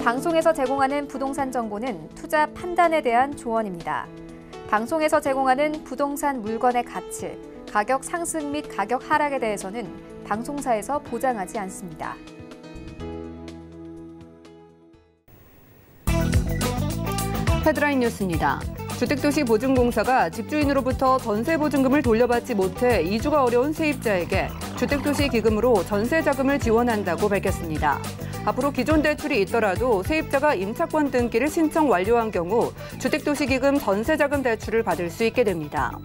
방송에서 제공하는 부동산 정보는 투자 판단에 대한 조언입니다. 방송에서 제공하는 부동산 물건의 가치, 가격 상승 및 가격 하락에 대해서는 방송사에서 보장하지 않습니다. 헤드라인 뉴스입니다. 주택도시보증공사가 집주인으로부터 전세보증금을 돌려받지 못해 이주가 어려운 세입자에게 주택도시기금으로 전세자금을 지원한다고 밝혔습니다. 앞으로 기존 대출이 있더라도 세입자가 임차권 등기를 신청 완료한 경우 주택도시기금 전세자금 대출을 받을 수 있게 됩니다.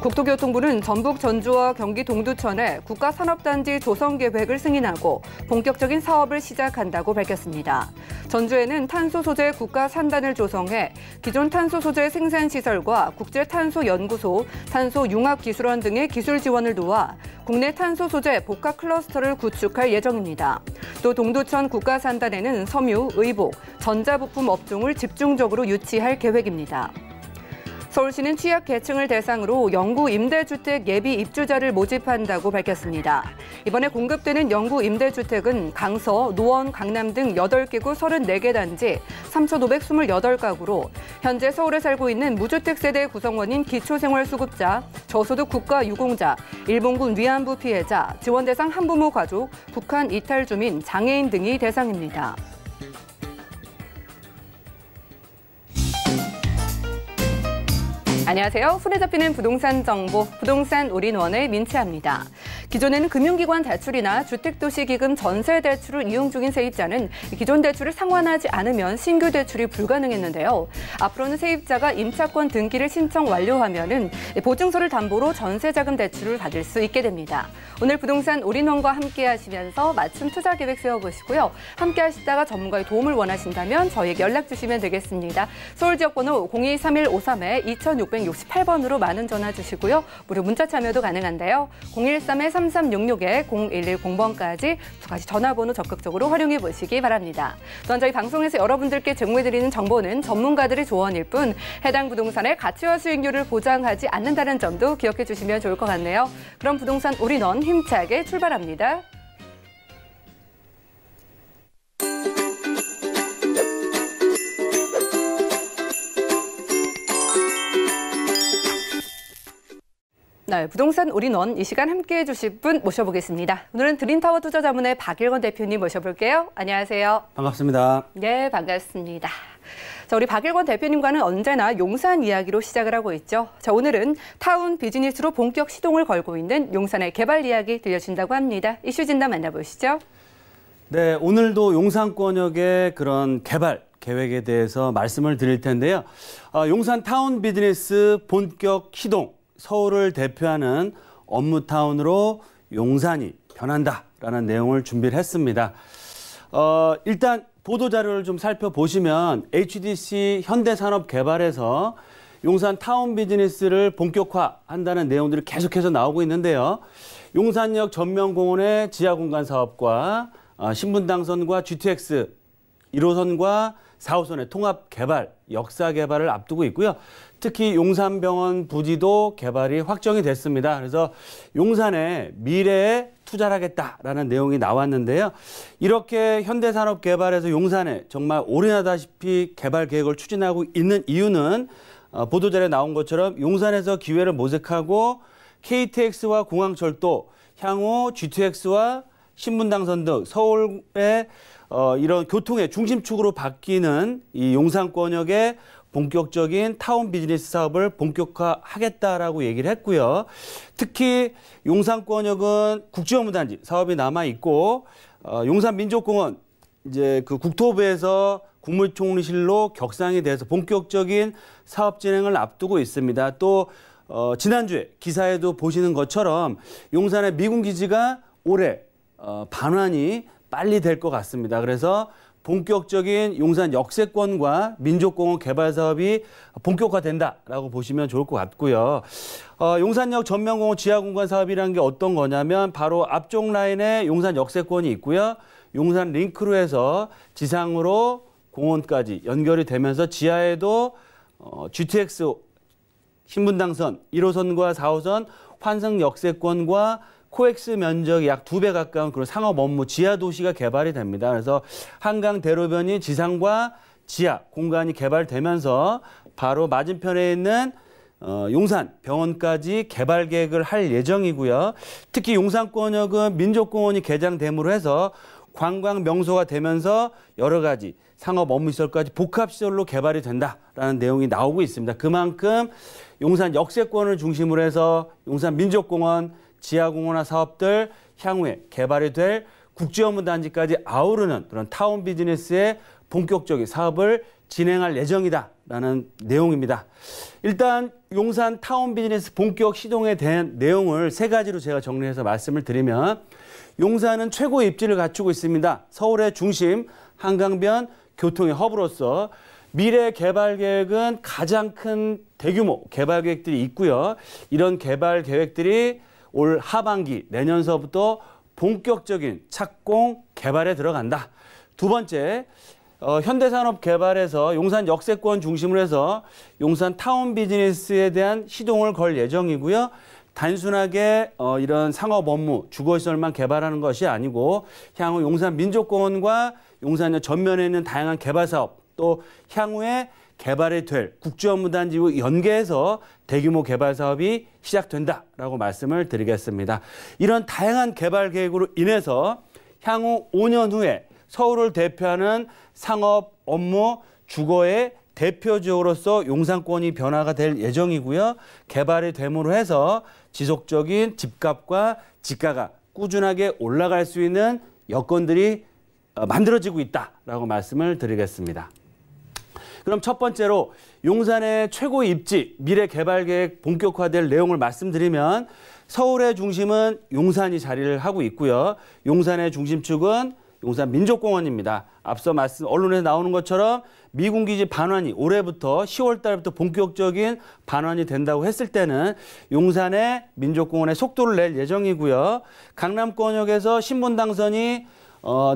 국토교통부는 전북 전주와 경기 동두천에 국가산업단지 조성 계획을 승인하고 본격적인 사업을 시작한다고 밝혔습니다. 전주에는 탄소 소재 국가산단을 조성해 기존 탄소 소재 생산시설과 국제탄소연구소, 탄소융합기술원 등의 기술 지원을 도와 국내 탄소 소재 복합 클러스터를 구축할 예정입니다. 또 동두천 국가산단에는 섬유, 의복, 전자부품 업종을 집중적으로 유치할 계획입니다. 서울시는 취약계층을 대상으로 영구 임대주택 예비 입주자를 모집한다고 밝혔습니다. 이번에 공급되는 영구 임대주택은 강서, 노원, 강남 등 8개구 34개 단지 3,528가구로 현재 서울에 살고 있는 무주택 세대 구성원인 기초생활수급자, 저소득 국가유공자, 일본군 위안부 피해자, 지원 대상 한부모 가족, 북한 이탈 주민, 장애인 등이 대상입니다. 안녕하세요. 손에 잡히는 부동산 정보, 부동산 올인원의 민채합니다. 기존에는 금융기관 대출이나 주택도시기금 전세 대출을 이용 중인 세입자는 기존 대출을 상환하지 않으면 신규 대출이 불가능했는데요. 앞으로는 세입자가 임차권 등기를 신청 완료하면은 보증서를 담보로 전세자금 대출을 받을 수 있게 됩니다. 오늘 부동산 올인원과 함께 하시면서 맞춤 투자 계획 세워보시고요. 함께 하시다가 전문가의 도움을 원하신다면 저희에게 연락 주시면 되겠습니다. 서울 지역번호 023153-2668번으로 많은 전화 주시고요. 무료 문자 참여도 가능한데요. 013-3366-0110번까지 두 가지 전화번호 적극적으로 활용해 보시기 바랍니다. 또한 저희 방송에서 여러분들께 제공해드리는 정보는 전문가들의 조언일 뿐 해당 부동산의 가치와 수익률을 보장하지 않는다는 점도 기억해 주시면 좋을 것 같네요. 그럼 부동산 올인원 힘차게 출발합니다. 네, 부동산 올인원 이 시간 함께해 주실 분 모셔보겠습니다. 오늘은 드림타워 투자자문의 박일권 대표님 모셔볼게요. 안녕하세요. 반갑습니다. 네, 반갑습니다. 자, 우리 박일권 대표님과는 언제나 용산 이야기로 시작을 하고 있죠. 자, 오늘은 타운 비즈니스로 본격 시동을 걸고 있는 용산의 개발 이야기 들려준다고 합니다. 이슈 진단 만나보시죠. 네, 오늘도 용산권역의 그런 개발 계획에 대해서 말씀을 드릴 텐데요. 용산 타운 비즈니스 본격 시동. 서울을 대표하는 업무타운으로 용산이 변한다라는 내용을 준비를 했습니다. 일단 보도자료를 좀 살펴보시면 HDC 현대산업개발에서 용산 타운 비즈니스를 본격화한다는 내용들이 계속해서 나오고 있는데요. 용산역 전면공원의 지하공간 사업과 신분당선과 GTX 1호선과 4호선의 통합개발, 역사개발을 앞두고 있고요. 특히 용산병원 부지도 개발이 확정이 됐습니다. 그래서 용산에 미래에 투자를 하겠다라는 내용이 나왔는데요. 이렇게 현대산업개발에서 용산에 정말 올인하다시피 개발 계획을 추진하고 있는 이유는 보도자료에 나온 것처럼 용산에서 기회를 모색하고 KTX와 공항철도, 향후 GTX와 신분당선 등 서울의 이런 교통의 중심축으로 바뀌는 이 용산권역의 본격적인 타운 비즈니스 사업을 본격화하겠다라고 얘기를 했고요. 특히 용산권역은 국제업무단지 사업이 남아 있고 용산민족공원 이제 그 국토부에서 국무총리실로 격상이 돼서 본격적인 사업 진행을 앞두고 있습니다. 또 지난주에 기사에도 보시는 것처럼 용산의 미군 기지가 올해 반환이 빨리 될 것 같습니다. 그래서 본격적인 용산 역세권과 민족공원 개발 사업이 본격화된다라고 보시면 좋을 것 같고요. 용산역 전면공원 지하공간 사업이라는 게 어떤 거냐면 바로 앞쪽 라인에 용산 역세권이 있고요. 용산 링크로 해서 지상으로 공원까지 연결이 되면서 지하에도 GTX 신분당선 1호선과 4호선 환승 역세권과 코엑스 면적이 약 2배 가까운 그런 상업 업무 지하 도시가 개발이 됩니다. 그래서 한강 대로변이 지상과 지하 공간이 개발되면서 바로 맞은편에 있는 용산 병원까지 개발 계획을 할 예정이고요. 특히 용산권역은 민족공원이 개장됨으로 해서 관광 명소가 되면서 여러 가지 상업 업무시설까지 복합시설로 개발이 된다라는 내용이 나오고 있습니다. 그만큼 용산 역세권을 중심으로 해서 용산 민족공원, 지하공원화 사업들 향후에 개발이 될 국제업무단지까지 아우르는 그런 타운 비즈니스의 본격적인 사업을 진행할 예정이다라는 내용입니다. 일단 용산 타운 비즈니스 본격 시동에 대한 내용을 3가지로 제가 정리해서 말씀을 드리면 용산은 최고의 입지를 갖추고 있습니다. 서울의 중심, 한강변, 교통의 허브로서 미래 개발 계획은 가장 큰 대규모 개발 계획들이 있고요. 이런 개발 계획들이 올 하반기 내년서부터 본격적인 착공 개발에 들어간다. 두 번째, 현대산업개발에서 용산 역세권 중심으로 해서 용산 타운 비즈니스에 대한 시동을 걸 예정이고요. 단순하게 이런 상업 업무, 주거시설만 개발하는 것이 아니고 향후 용산 민족공원과 용산역 전면에 있는 다양한 개발 사업, 또 향후에 개발이 될 국제업무단지와 연계해서 대규모 개발 사업이 시작된다라고 말씀을 드리겠습니다. 이런 다양한 개발 계획으로 인해서 향후 5년 후에 서울을 대표하는 상업, 업무, 주거의 대표 지역으로서 용산권이 변화가 될 예정이고요. 개발이 됨으로 해서 지속적인 집값과 지가가 꾸준하게 올라갈 수 있는 여건들이 만들어지고 있다라고 말씀을 드리겠습니다. 그럼 첫 번째로 용산의 최고 입지, 미래 개발 계획 본격화될 내용을 말씀드리면 서울의 중심은 용산이 자리를 하고 있고요. 용산의 중심축은 용산 민족공원입니다. 앞서 언론에서 나오는 것처럼 미군기지 반환이 올해부터 10월 달부터 본격적인 반환이 된다고 했을 때는 용산의 민족공원에 속도를 낼 예정이고요. 강남권역에서 신분당선이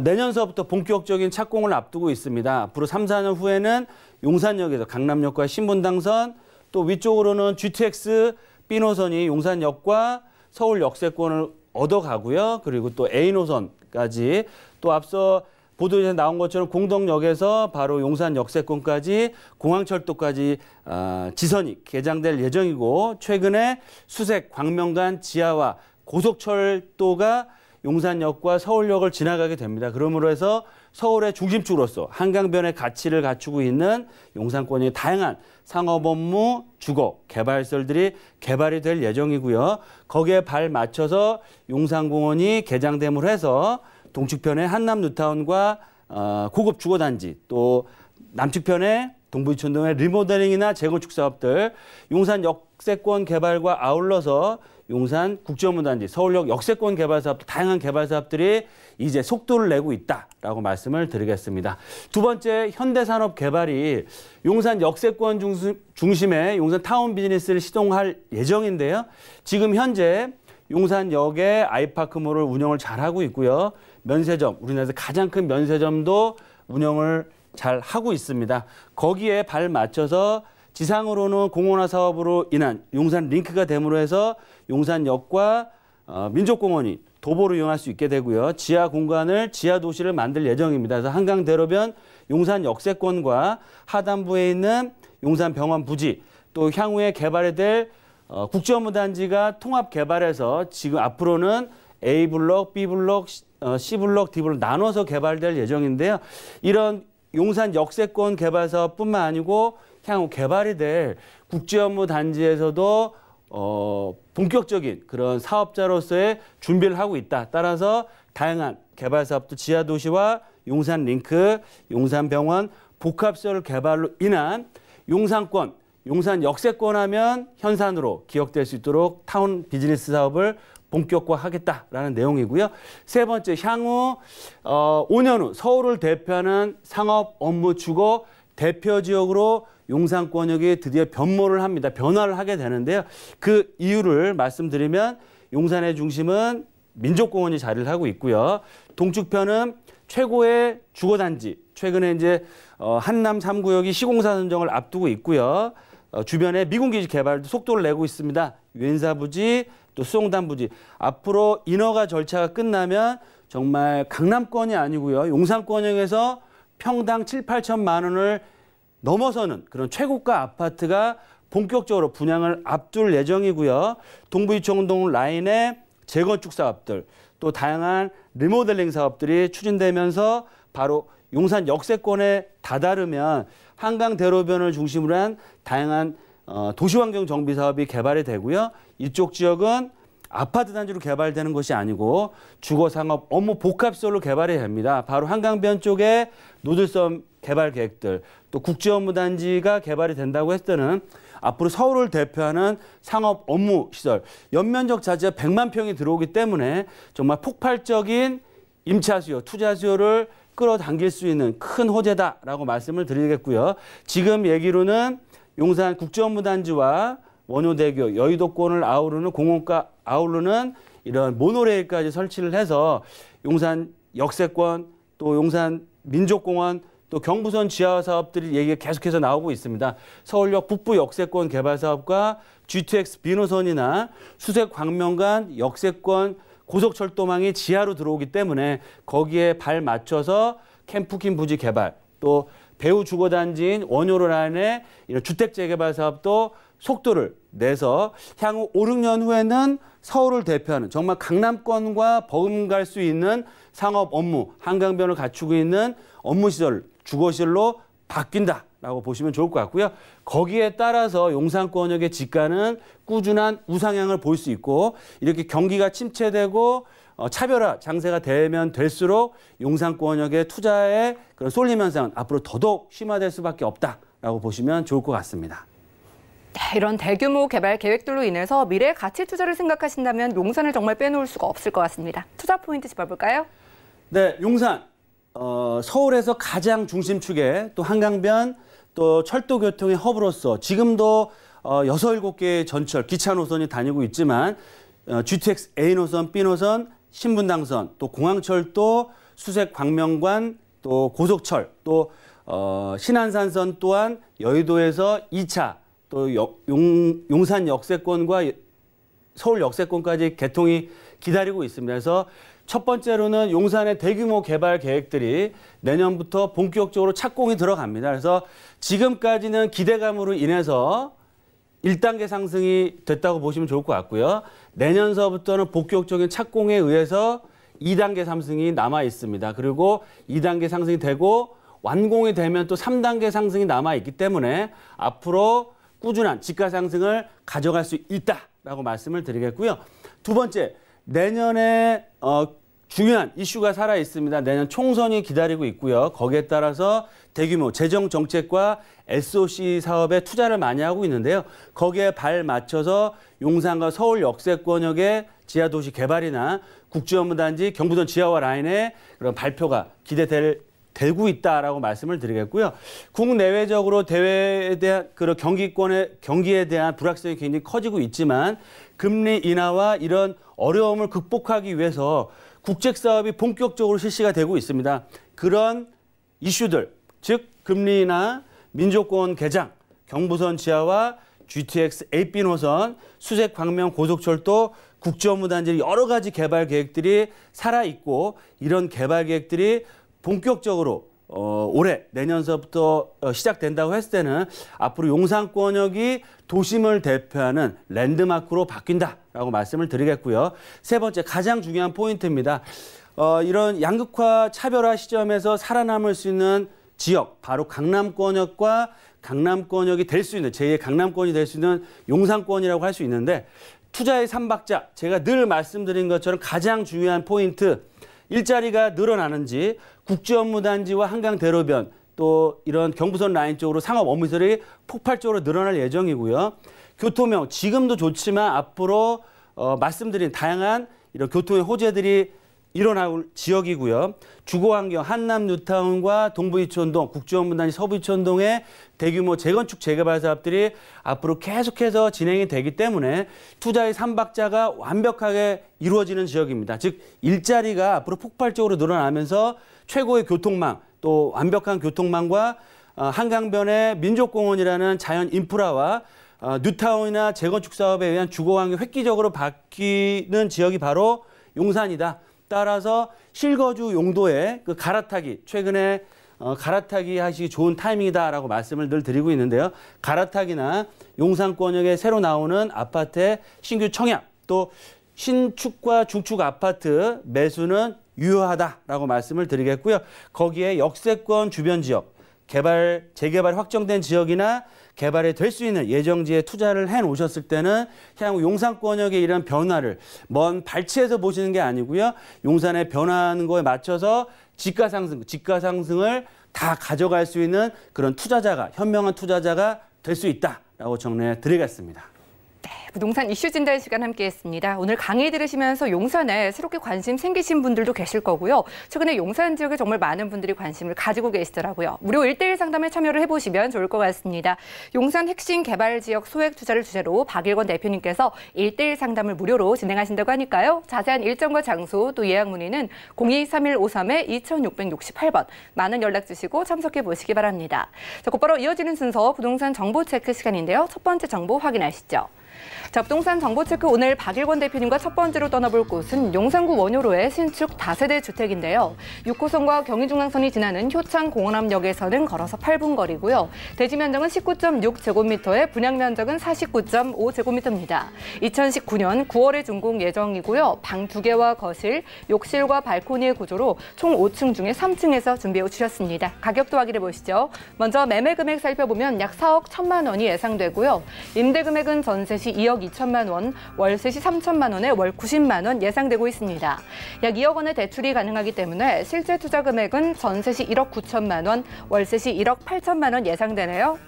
내년서부터 본격적인 착공을 앞두고 있습니다. 앞으로 3, 4년 후에는 용산역에서 강남역과 신분당선, 또 위쪽으로는 GTX B노선이 용산역과 서울 역세권을 얻어가고요. 그리고 또 A노선까지 또 앞서 보도에 나온 것처럼 공덕역에서 바로 용산 역세권까지 공항철도까지 지선이 개장될 예정이고 최근에 수색 광명간 지하와 고속철도가 용산역과 서울역을 지나가게 됩니다. 그러므로 해서 서울의 중심축으로서 한강변의 가치를 갖추고 있는 용산권의 다양한 상업 업무, 주거, 개발시설들이 개발이 될 예정이고요. 거기에 발 맞춰서 용산공원이 개장됨으로 해서 동측편의 한남 뉴타운과 고급 주거단지, 또 남측편의 동부이촌동의 리모델링이나 재건축 사업들, 용산 역세권 개발과 아울러서 용산 국제업무단지, 서울역 역세권 개발 사업들, 다양한 개발 사업들이 이제 속도를 내고 있다라고 말씀을 드리겠습니다. 두 번째, 현대산업 개발이 용산 역세권 중심의 용산 타운 비즈니스를 시동할 예정인데요. 지금 현재 용산역에 아이파크몰을 운영을 잘하고 있고요. 면세점, 우리나라에서 가장 큰 면세점도 운영을 잘 하고 있습니다. 거기에 발 맞춰서 지상으로는 공원화 사업으로 인한 용산 링크가 됨으로 해서 용산역과 민족공원이 도보로 이용할 수 있게 되고요. 지하 공간을 지하 도시를 만들 예정입니다. 그래서 한강대로변 용산 역세권과 하단부에 있는 용산병원 부지, 또 향후에 개발이 될 국제업무단지가 통합 개발해서 지금 앞으로는 A블록, B블록, C블록, D블록 나눠서 개발될 예정인데요. 이런 용산 역세권 개발 사업뿐만 아니고 향후 개발이 될 국제업무단지에서도 본격적인 그런 사업자로서의 준비를 하고 있다. 따라서 다양한 개발 사업도 지하도시와 용산 링크, 용산병원, 복합시설 개발로 인한 용산권, 용산 역세권 하면 현산으로 기억될 수 있도록 타운 비즈니스 사업을 본격화하겠다라는 내용이고요. 세 번째, 향후 5년 후 서울을 대표하는 상업, 업무, 주거 대표 지역으로 용산권역이 드디어 변모를 합니다. 변화를 하게 되는데요. 그 이유를 말씀드리면 용산의 중심은 민족공원이 자리를 하고 있고요. 동측편은 최고의 주거단지, 최근에 이제 한남 3구역이 시공사 선정을 앞두고 있고요. 주변에 미군기지 개발도 속도를 내고 있습니다. 유엔사 부지, 또 수송단 부지. 앞으로 인허가 절차가 끝나면 정말 강남권이 아니고요. 용산권역에서 평당 7, 8천만 원을 넘어서는 그런 최고가 아파트가 본격적으로 분양을 앞둘 예정이고요. 동부이촌동 라인의 재건축 사업들, 또 다양한 리모델링 사업들이 추진되면서 바로 용산 역세권에 다다르면 한강대로변을 중심으로 한 다양한 도시환경 정비 사업이 개발이 되고요. 이쪽 지역은 아파트 단지로 개발되는 것이 아니고 주거, 상업, 업무 복합시설로 개발이 됩니다. 바로 한강변 쪽에 노들섬 개발 계획들, 또 국제업무단지가 개발이 된다고 했을 때는 앞으로 서울을 대표하는 상업 업무 시설, 연면적 자재가 100만 평이 들어오기 때문에 정말 폭발적인 임차 수요, 투자 수요를 끌어당길 수 있는 큰 호재다라고 말씀을 드리겠고요. 지금 얘기로는 용산 국제업무단지와 원효대교, 여의도권을 아우르는 공원과 아우르는 이런 모노레일까지 설치를 해서 용산 역세권, 또 용산 민족공원, 또 경부선 지하 사업들이 얘기가 계속해서 나오고 있습니다. 서울역 북부 역세권 개발 사업과 GTX 비노선이나 수색 광명간 역세권 고속철도망이 지하로 들어오기 때문에 거기에 발 맞춰서 캠프킨 부지 개발, 또 배후 주거단지인 원효로 라인의 이런 주택 재개발 사업도 속도를 내서 향후 5, 6년 후에는 서울을 대표하는 정말 강남권과 버금갈 수 있는 상업 업무, 한강변을 갖추고 있는 업무시설, 주거시설로 바뀐다라고 보시면 좋을 것 같고요. 거기에 따라서 용산권역의 지가는 꾸준한 우상향을 볼 수 있고 이렇게 경기가 침체되고 차별화 장세가 되면 될수록 용산권역의 투자의 그런 쏠림 현상은 앞으로 더더욱 심화될 수밖에 없다라고 보시면 좋을 것 같습니다. 네, 이런 대규모 개발 계획들로 인해서 미래의 가치 투자를 생각하신다면 용산을 정말 빼놓을 수가 없을 것 같습니다. 투자 포인트 짚어볼까요? 네, 용산. 서울에서 가장 중심축에 또 한강변 또 철도 교통의 허브로서 지금도 6, 7개의 전철, 기차 노선이 다니고 있지만 GTX A 노선, B 노선, 신분당선, 또 공항철도, 수색 광명관, 또 고속철, 또 신안산선 또한 여의도에서 2차, 또 용산 역세권과 서울 역세권까지 개통이 기다리고 있습니다. 그래서 첫 번째로는 용산의 대규모 개발 계획들이 내년부터 본격적으로 착공이 들어갑니다. 그래서 지금까지는 기대감으로 인해서 1단계 상승이 됐다고 보시면 좋을 것 같고요. 내년서부터는 본격적인 착공에 의해서 2단계 상승이 남아 있습니다. 그리고 2단계 상승이 되고 완공이 되면 또 3단계 상승이 남아 있기 때문에 앞으로 꾸준한 지가 상승을 가져갈 수 있다라고 말씀을 드리겠고요. 두 번째, 내년에 중요한 이슈가 살아 있습니다. 내년 총선이 기다리고 있고요. 거기에 따라서 대규모 재정 정책과 SOC 사업에 투자를 많이 하고 있는데요. 거기에 발 맞춰서 용산과 서울 역세권역의 지하도시 개발이나 국제업무단지 경부선 지하화 라인의 그런 발표가 되고 있다라고 말씀을 드리겠고요. 국내외적으로 대외에 대한 그런 경기에 대한 불확실성이 굉장히 커지고 있지만 금리 인하와 이런 어려움을 극복하기 위해서 국책 사업이 본격적으로 실시가 되고 있습니다. 그런 이슈들, 즉 금리 인하, 민족공원 개장, 경부선 지하화, GTX AB 노선, 수색 광명 고속철도, 국제업무단지 여러 가지 개발 계획들이 살아있고 이런 개발 계획들이 본격적으로 올해 내년서부터 시작된다고 했을 때는 앞으로 용산권역이 도심을 대표하는 랜드마크로 바뀐다라고 말씀을 드리겠고요. 세 번째, 가장 중요한 포인트입니다. 이런 양극화 차별화 시점에서 살아남을 수 있는 지역, 바로 강남권역과 강남권역이 될 수 있는, 제2의 강남권이 될 수 있는 용산권이라고 할 수 있는데 투자의 삼박자, 제가 늘 말씀드린 것처럼 가장 중요한 포인트, 일자리가 늘어나는지 국제업무단지와 한강대로변 또 이런 경부선 라인 쪽으로 상업 업무시설이 폭발적으로 늘어날 예정이고요. 교통명 지금도 좋지만 앞으로 말씀드린 다양한 이런 교통의 호재들이 일어날 지역이고요. 주거환경 한남 뉴타운과 동부이촌동, 국제업무단지 서부이촌동의 대규모 재건축 재개발 사업들이 앞으로 계속해서 진행이 되기 때문에 투자의 삼박자가 완벽하게 이루어지는 지역입니다. 즉 일자리가 앞으로 폭발적으로 늘어나면서 최고의 교통망, 또 완벽한 교통망과 한강변의 민족공원이라는 자연 인프라와 뉴타운이나 재건축 사업에 의한 주거 환경이 획기적으로 바뀌는 지역이 바로 용산이다. 따라서 실거주 용도의 그 갈아타기, 최근에 갈아타기 하시기 좋은 타이밍이다라고 말씀을 늘 드리고 있는데요. 갈아타기나 용산권역에 새로 나오는 아파트의 신규 청약, 또 신축과 중축 아파트 매수는 유효하다라고 말씀을 드리겠고요. 거기에 역세권 주변 지역, 재개발이 확정된 지역이나 개발이 될 수 있는 예정지에 투자를 해놓으셨을 때는 향후 용산권역의 이런 변화를 먼 발치에서 보시는 게 아니고요. 용산의 변화하는 거에 맞춰서 지가 상승을 다 가져갈 수 있는 그런 투자자가, 현명한 투자자가 될 수 있다라고 정리해 드리겠습니다. 네, 부동산 이슈 진단 시간 함께했습니다. 오늘 강의 들으시면서 용산에 새롭게 관심 생기신 분들도 계실 거고요. 최근에 용산 지역에 정말 많은 분들이 관심을 가지고 계시더라고요. 무료 1대1 상담에 참여를 해보시면 좋을 것 같습니다. 용산 핵심 개발 지역 소액 투자를 주제로 박일권 대표님께서 1대1 상담을 무료로 진행하신다고 하니까요. 자세한 일정과 장소 또 예약 문의는 023153-2668번 많은 연락 주시고 참석해 보시기 바랍니다. 자, 곧바로 이어지는 순서 부동산 정보 체크 시간인데요. 첫 번째 정보 확인하시죠. 자, 부동산 정보체크 오늘 박일권 대표님과 첫 번째로 떠나볼 곳은 용산구 원효로의 신축 다세대 주택인데요. 6호선과 경의중앙선이 지나는 효창공원암역에서는 걸어서 8분 거리고요. 대지 면적은 19.6제곱미터에 분양 면적은 49.5제곱미터입니다. 2019년 9월에 준공 예정이고요. 방 2개와 거실, 욕실과 발코니의 구조로 총 5층 중에 3층에서 준비해 주셨습니다. 가격도 확인해 보시죠. 먼저 매매 금액 살펴보면 약 4억 1천만 원이 예상되고요. 임대 금액은 전세 시 2억 2천만 원, 월세 시 3천만 원에 월 90만 원 예상되고 있습니다. 약 2억 원의 대출이 가능하기 때문에 실제 투자 금액은 전세 시 1억 9천만 원, 월세 시 1억 8천만 원 예상되네요.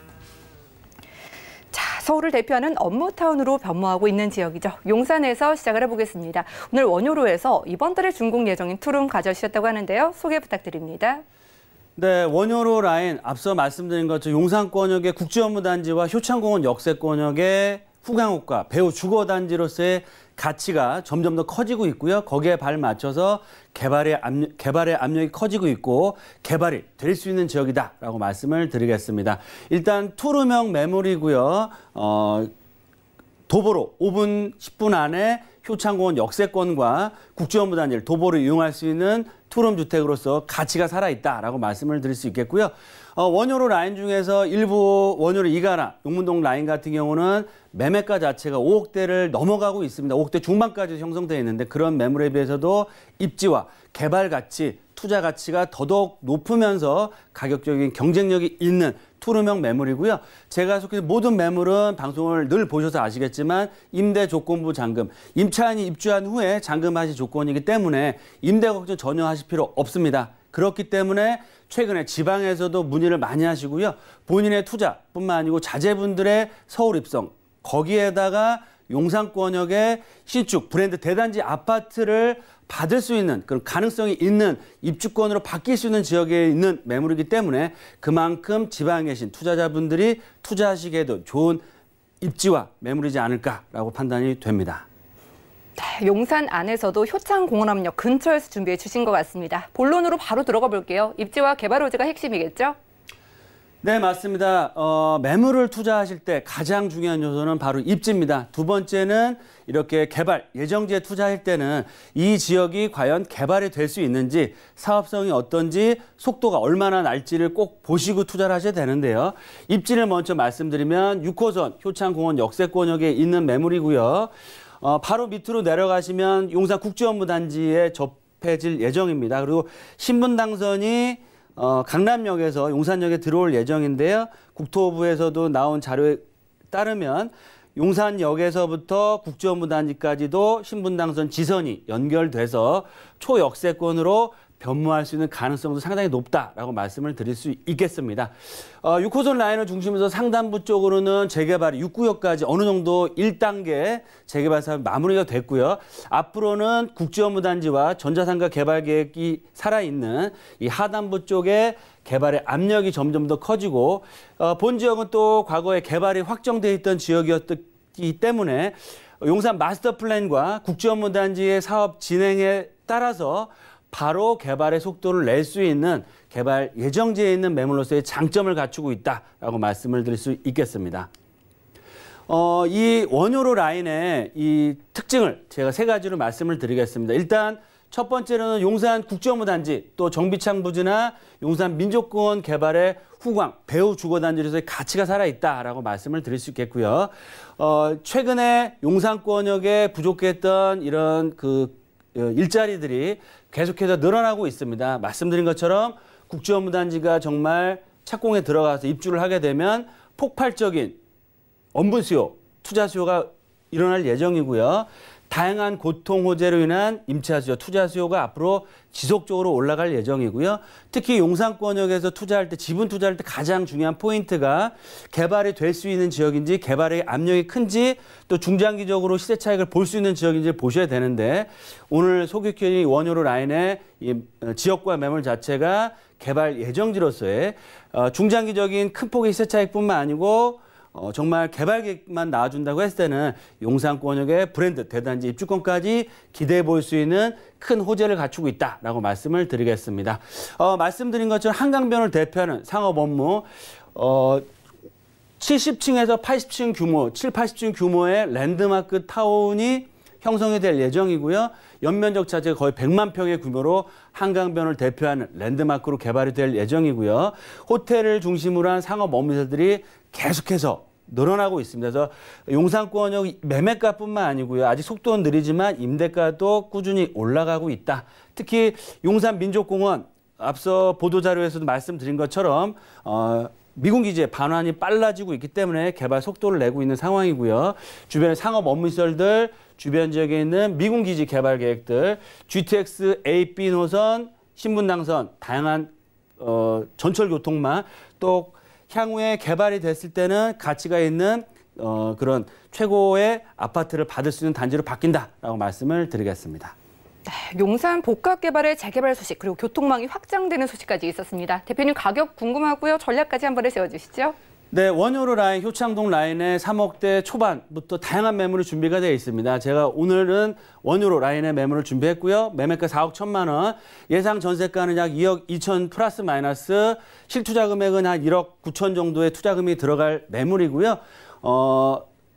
자, 서울을 대표하는 업무타운으로 변모하고 있는 지역이죠. 용산에서 시작을 해보겠습니다. 오늘 원효로에서 이번 달에 준공 예정인 투룸 가져주셨다고 하는데요. 소개 부탁드립니다. 네, 원효로 라인 앞서 말씀드린 것처럼 용산권역의 국제업무단지와 효창공원 역세권역의 후강옥과 배후 주거단지로서의 가치가 점점 더 커지고 있고요. 거기에 발맞춰서 개발의 압력이 커지고 있고 개발이 될 수 있는 지역이다라고 말씀을 드리겠습니다. 일단 투룸형 매물이고요. 도보로 5분, 10분 안에 효창공원 역세권과 국제업무단지를 도보로 이용할 수 있는 투룸 주택으로서 가치가 살아있다라고 말씀을 드릴 수 있겠고요. 원효로 라인 중에서 일부 원효로 이가라, 용문동 라인 같은 경우는 매매가 자체가 5억대를 넘어가고 있습니다. 5억대 중반까지 형성되어 있는데 그런 매물에 비해서도 입지와 개발 가치, 투자 가치가 더더욱 높으면서 가격적인 경쟁력이 있는 투룸형 매물이고요. 제가 속해서 모든 매물은 방송을 늘 보셔서 아시겠지만 임대 조건부 잔금, 임차인이 입주한 후에 잔금하실 조건이기 때문에 임대 걱정 전혀 하실 필요 없습니다. 그렇기 때문에 최근에 지방에서도 문의를 많이 하시고요. 본인의 투자뿐만 아니고 자제분들의 서울 입성, 거기에다가 용산권역의 신축 브랜드 대단지 아파트를 받을 수 있는 그런 가능성이 있는 입주권으로 바뀔 수 있는 지역에 있는 매물이기 때문에 그만큼 지방에 계신 투자자분들이 투자하시기에도 좋은 입지와 매물이지 않을까라고 판단이 됩니다. 네, 용산 안에서도 효창공원암역 근처에서 준비해 주신 것 같습니다. 본론으로 바로 들어가 볼게요. 입지와 개발 호재가 핵심이겠죠? 네, 맞습니다. 매물을 투자하실 때 가장 중요한 요소는 바로 입지입니다. 두 번째는 이렇게 개발, 예정지에 투자할 때는 이 지역이 과연 개발이 될 수 있는지, 사업성이 어떤지, 속도가 얼마나 날지를 꼭 보시고 투자를 하셔야 되는데요. 입지를 먼저 말씀드리면 6호선 효창공원 역세권역에 있는 매물이고요. 바로 밑으로 내려가시면 용산 국제업무단지에 접해질 예정입니다. 그리고 신분당선이 강남역에서 용산역에 들어올 예정인데요. 국토부에서도 나온 자료에 따르면 용산역에서부터 국제업무단지까지도 신분당선 지선이 연결돼서 초역세권으로 변모할 수 있는 가능성도 상당히 높다라고 말씀을 드릴 수 있겠습니다. 6호선 라인을 중심으로 상단부 쪽으로는 재개발이 6구역까지 어느 정도 1단계 재개발 사업이 마무리가 됐고요. 앞으로는 국제업무단지와 전자상가 개발 계획이 살아있는 이 하단부 쪽에 개발의 압력이 점점 더 커지고 본 지역은 또 과거에 개발이 확정돼 있던 지역이었기 때문에 용산 마스터 플랜과 국제업무단지의 사업 진행에 따라서 바로 개발의 속도를 낼 수 있는 개발 예정지에 있는 매물로서의 장점을 갖추고 있다라고 말씀을 드릴 수 있겠습니다. 이 원효로 라인의 이 특징을 제가 3가지로 말씀을 드리겠습니다. 일단 첫 번째로는 용산 국제업무단지 또 정비창 부지나 용산 민족공원 개발의 후광, 배후 주거단지로서의 가치가 살아있다라고 말씀을 드릴 수 있겠고요. 최근에 용산권역에 부족했던 이런 일자리들이 계속해서 늘어나고 있습니다. 말씀드린 것처럼 국제업무단지가 정말 착공에 들어가서 입주를 하게 되면 폭발적인 원분 수요, 투자 수요가 일어날 예정이고요. 다양한 고통 호재로 인한 임차 수요, 투자 수요가 앞으로 지속적으로 올라갈 예정이고요. 특히 용산권역에서 투자할 때, 지분 투자할 때 가장 중요한 포인트가 개발이 될 수 있는 지역인지, 개발의 압력이 큰지, 또 중장기적으로 시세 차익을 볼 수 있는 지역인지를 보셔야 되는데, 오늘 소개해드린 원효로 라인의 이 지역과 매물 자체가 개발 예정지로서의 중장기적인 큰 폭의 시세 차익뿐만 아니고 정말 개발 계획만 나와준다고 했을 때는 용산권역의 브랜드 대단지 입주권까지 기대해 볼 수 있는 큰 호재를 갖추고 있다라고 말씀을 드리겠습니다. 말씀드린 것처럼 한강변을 대표하는 상업 업무 70층에서 80층 규모, 7, 80층 규모의 랜드마크 타운이 형성이 될 예정이고요. 연면적 자체가 거의 100만 평의 규모로 한강변을 대표하는 랜드마크로 개발이 될 예정이고요. 호텔을 중심으로 한 상업 업무들이 계속해서 늘어나고 있습니다. 그래서 용산권역 매매가뿐만 아니고요. 아직 속도는 느리지만 임대가도 꾸준히 올라가고 있다. 특히 용산민족공원 앞서 보도자료에서도 말씀드린 것처럼 미군 기지의 반환이 빨라지고 있기 때문에 개발 속도를 내고 있는 상황이고요. 주변의 상업 업무시설들, 주변 지역에 있는 미군 기지 개발 계획들, GTX A, B 노선, 신분당선, 다양한 전철 교통망, 또 향후에 개발이 됐을 때는 가치가 있는 그런 최고의 아파트를 받을 수 있는 단지로 바뀐다라고 말씀을 드리겠습니다. 네, 용산 복합 개발의 재개발 소식 그리고 교통망이 확장되는 소식까지 있었습니다. 대표님 가격 궁금하고요. 전략까지 한 번에 세워주시죠. 네, 원효로 라인, 효창동 라인에 3억대 초반부터 다양한 매물이 준비가 되어 있습니다. 제가 오늘은 원효로 라인의 매물을 준비했고요. 매매가 4억 1천만 원, 예상 전세가는 약 2억 2천 플러스 마이너스, 실투자 금액은 한 1억 9천 정도의 투자금이 들어갈 매물이고요.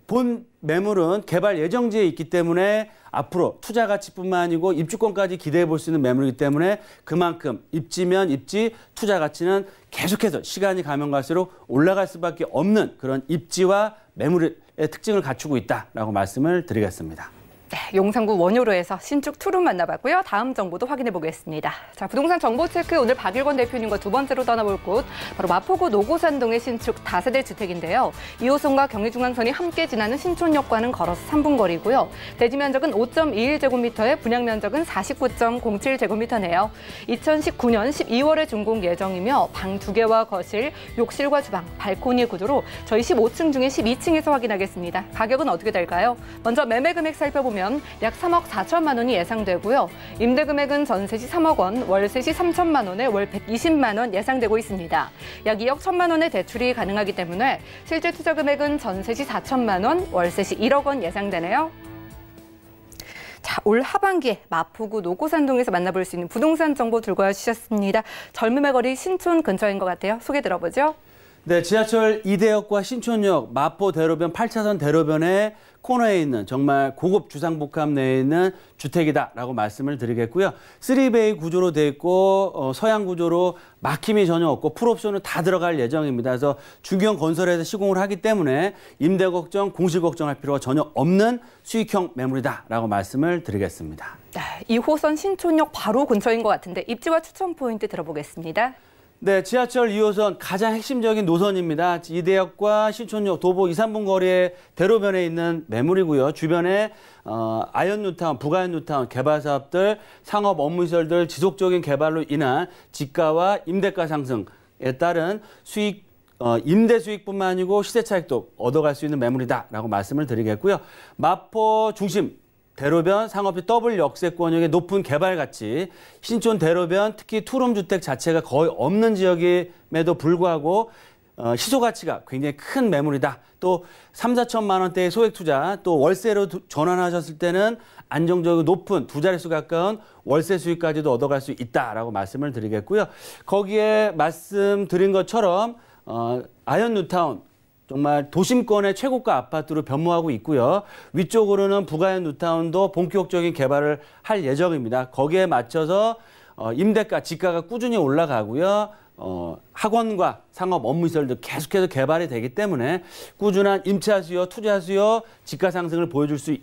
본 매물은 개발 예정지에 있기 때문에 앞으로 투자 가치뿐만 아니고 입주권까지 기대해 볼 수 있는 매물이기 때문에 그만큼 입지면 입지, 투자 가치는 계속해서 시간이 가면 갈수록 올라갈 수밖에 없는 그런 입지와 매물의 특징을 갖추고 있다라고 말씀을 드리겠습니다. 네, 용산구 원효로에서 신축 투룸 만나봤고요. 다음 정보도 확인해 보겠습니다. 자, 부동산 정보 체크 오늘 박일권 대표님과 두 번째로 떠나볼 곳 바로 마포구 노고산동의 신축 다세대 주택인데요. 2호선과 경의중앙선이 함께 지나는 신촌역과는 걸어서 3분 거리고요. 대지 면적은 5.21제곱미터에 분양 면적은 49.07제곱미터네요. 2019년 12월에 준공 예정이며 방 2개와 거실, 욕실과 주방, 발코니 구조로 저희 15층 중에 12층에서 확인하겠습니다. 가격은 어떻게 될까요? 먼저 매매 금액 살펴보면 약 3억 4천만 원이 예상되고요. 임대 금액은 전세 시 3억 원, 월세 시 3천만 원에 월 120만 원 예상되고 있습니다. 약 2억 1천만 원의 대출이 가능하기 때문에 실제 투자 금액은 전세 시 4천만 원, 월세 시 1억 원 예상되네요. 자, 올 하반기에 마포구 노고산동에서 만나볼 수 있는 부동산 정보 들고 와주셨습니다. 젊음의 거리 신촌 근처인 것 같아요. 소개 들어보죠. 네, 지하철 2대역과 신촌역, 마포 대로변 8차선 대로변의 코너에 있는 정말 고급 주상복합 내에 있는 주택이다라고 말씀을 드리겠고요. 3베이 구조로 되어 있고 서양 구조로 막힘이 전혀 없고 풀옵션은 다 들어갈 예정입니다. 그래서 중견 건설에서 시공을 하기 때문에 임대 걱정, 공실 걱정할 필요가 전혀 없는 수익형 매물이다라고 말씀을 드리겠습니다. 네, 2호선 신촌역 바로 근처인 것 같은데 입지와 추천 포인트 들어보겠습니다. 네, 지하철 2호선 가장 핵심적인 노선입니다. 이대역과 신촌역 도보 2, 3분 거리의 대로변에 있는 매물이고요. 주변에 아현뉴타운, 북아현뉴타운 개발 사업들, 상업 업무시설들 지속적인 개발로 인한 지가와 임대가 상승에 따른 수익, 임대 수익뿐만 아니고 시세 차익도 얻어갈 수 있는 매물이다라고 말씀을 드리겠고요. 마포 중심 대로변 상업지 더블 역세권역의 높은 개발 가치, 신촌 대로변 특히 투룸 주택 자체가 거의 없는 지역임에도 불구하고 시소 가치가 굉장히 큰 매물이다. 또 3, 4천만 원대의 소액 투자, 또 월세로 전환하셨을 때는 안정적이고 높은 두 자릿수 가까운 월세 수익까지도 얻어갈 수 있다라고 말씀을 드리겠고요. 거기에 말씀드린 것처럼 아현뉴타운 정말 도심권의 최고가 아파트로 변모하고 있고요. 위쪽으로는 부가현 뉴타운도 본격적인 개발을 할 예정입니다. 거기에 맞춰서 임대가, 지가가 꾸준히 올라가고요. 학원과 상업 업무시설도 계속해서 개발이 되기 때문에 꾸준한 임차 수요, 투자 수요, 지가 상승을 보여줄 수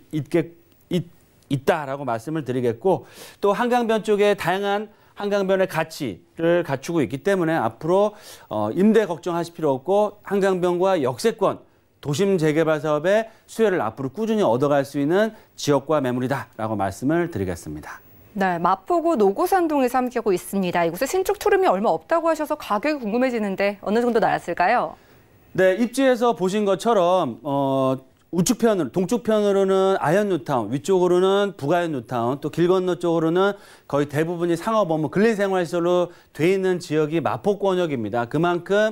있다라고 말씀을 드리겠고, 또 한강변 쪽에 다양한 한강변의 가치를 갖추고 있기 때문에 앞으로 임대 걱정하실 필요 없고 한강변과 역세권 도심 재개발 사업의 수혜를 앞으로 꾸준히 얻어갈 수 있는 지역과 매물이다라고 말씀을 드리겠습니다. 네, 마포구 노고산동에서 함께하고 있습니다. 이곳에 신축 투룸이 얼마 없다고 하셔서 가격이 궁금해지는데 어느 정도 나왔을까요? 네, 입지에서 보신 것처럼 우측편으로, 동쪽편으로는 아현 뉴타운, 위쪽으로는 부가현 뉴타운, 또 길 건너 쪽으로는 거의 대부분이 상업 업무, 근린생활시설로 돼 있는 지역이 마포권역입니다. 그만큼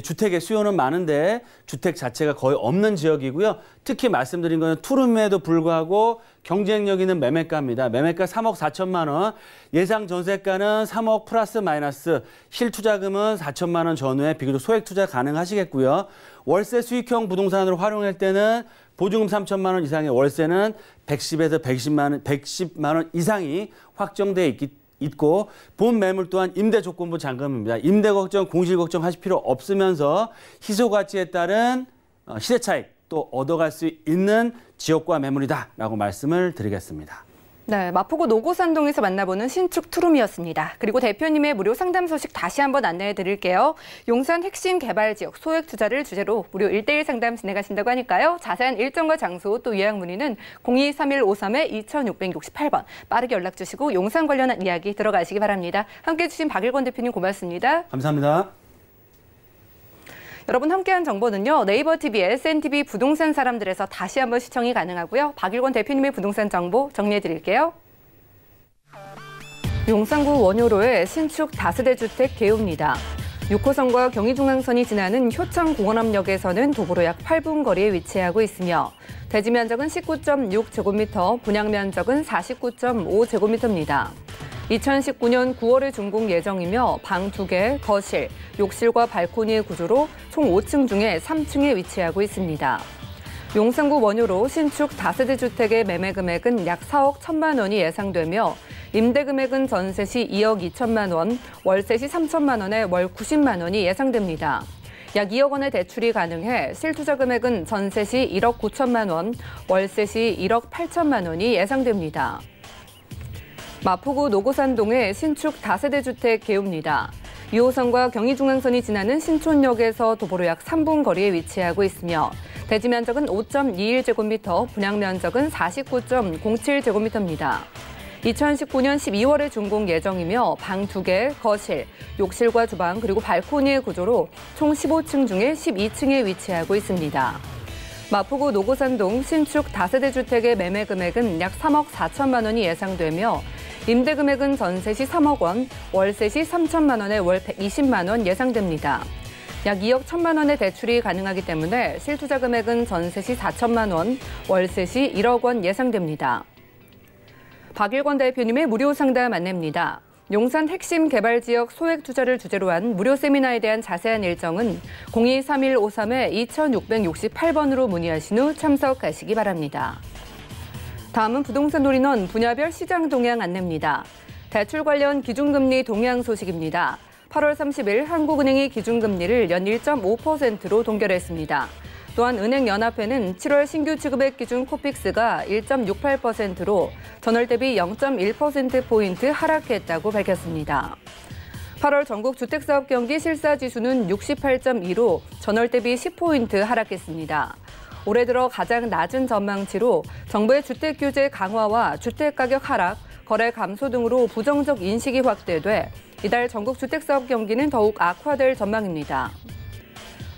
주택의 수요는 많은데 주택 자체가 거의 없는 지역이고요. 특히 말씀드린 거는 투룸에도 불구하고 경쟁력 있는 매매가입니다. 매매가 3억 4천만 원, 예상 전세가는 3억 플러스 마이너스, 실투자금은 4천만 원 전후에 비교적 소액 투자 가능하시겠고요. 월세 수익형 부동산으로 활용할 때는 보증금 3천만 원 이상의 월세는 110에서 110만 원 이상이 확정돼 있고 본 매물 또한 임대 조건부 잔금입니다. 임대 걱정, 공실 걱정 하실 필요 없으면서 희소 가치에 따른 시세 차익 또 얻어갈 수 있는 지역과 매물이다라고 말씀을 드리겠습니다. 네, 마포구 노고산동에서 만나보는 신축 투룸이었습니다. 그리고 대표님의 무료 상담 소식 다시 한번 안내해 드릴게요. 용산 핵심 개발 지역 소액 투자를 주제로 무료 1:1 상담 진행하신다고 하니까요. 자세한 일정과 장소 또 예약 문의는 023153-2668번 빠르게 연락 주시고 용산 관련한 이야기 들어가시기 바랍니다. 함께해 주신 박일권 대표님 고맙습니다. 감사합니다. 여러분 함께한 정보는요. 네이버 TV, SNTV 부동산 사람들에서 다시 한번 시청이 가능하고요. 박일권 대표님의 부동산 정보 정리해드릴게요. 용산구 원효로의 신축 다세대 주택 개요입니다. 6호선과 경의중앙선이 지나는 효창공원암역에서는 도보로 약 8분 거리에 위치하고 있으며 대지 면적은 19.6제곱미터, 분양 면적은 49.5제곱미터입니다. 2019년 9월에 준공 예정이며 방 2개, 거실, 욕실과 발코니의 구조로 총 5층 중에 3층에 위치하고 있습니다. 용산구 원효로 신축 다세대 주택의 매매 금액은 약 4억 1천만 원이 예상되며 임대 금액은 전세 시 2억 2천만 원, 월세 시 3천만 원에 월 90만 원이 예상됩니다. 약 2억 원의 대출이 가능해 실투자 금액은 전세 시 1억 9천만 원, 월세 시 1억 8천만 원이 예상됩니다. 마포구 노고산동의 신축 다세대 주택 개요입니다. 2호선과 경의중앙선이 지나는 신촌역에서 도보로 약 3분 거리에 위치하고 있으며 대지 면적은 5.21제곱미터, 분양 면적은 49.07제곱미터입니다. 2019년 12월에 준공 예정이며 방 2개, 거실, 욕실과 주방 그리고 발코니의 구조로 총 15층 중에 12층에 위치하고 있습니다. 마포구 노고산동 신축 다세대 주택의 매매 금액은 약 3억 4천만 원이 예상되며 임대 금액은 전세 시 3억 원, 월세 시 3천만 원에 월 120만 원 예상됩니다. 약 2억 1천만 원의 대출이 가능하기 때문에 실투자 금액은 전세 시 4천만 원, 월세 시 1억 원 예상됩니다. 박일권 대표님의 무료 상담 안내입니다. 용산 핵심 개발 지역 소액 투자를 주제로 한 무료 세미나에 대한 자세한 일정은 023153-2668번으로 문의하신 후 참석하시기 바랍니다. 다음은 부동산 놀이원 분야별 시장 동향 안내입니다. 대출 관련 기준금리 동향 소식입니다. 8월 30일 한국은행이 기준금리를 연 1.5%로 동결했습니다. 또한 은행연합회는 7월 신규 지급액 기준 코픽스가 1.68%로 전월 대비 0.1%포인트 하락했다고 밝혔습니다. 8월 전국 주택사업 경기 실사지수는 68.2로 전월 대비 10포인트 하락했습니다. 올해 들어 가장 낮은 전망치로 정부의 주택 규제 강화와 주택가격 하락, 거래 감소 등으로 부정적 인식이 확대돼 이달 전국 주택사업 경기는 더욱 악화될 전망입니다.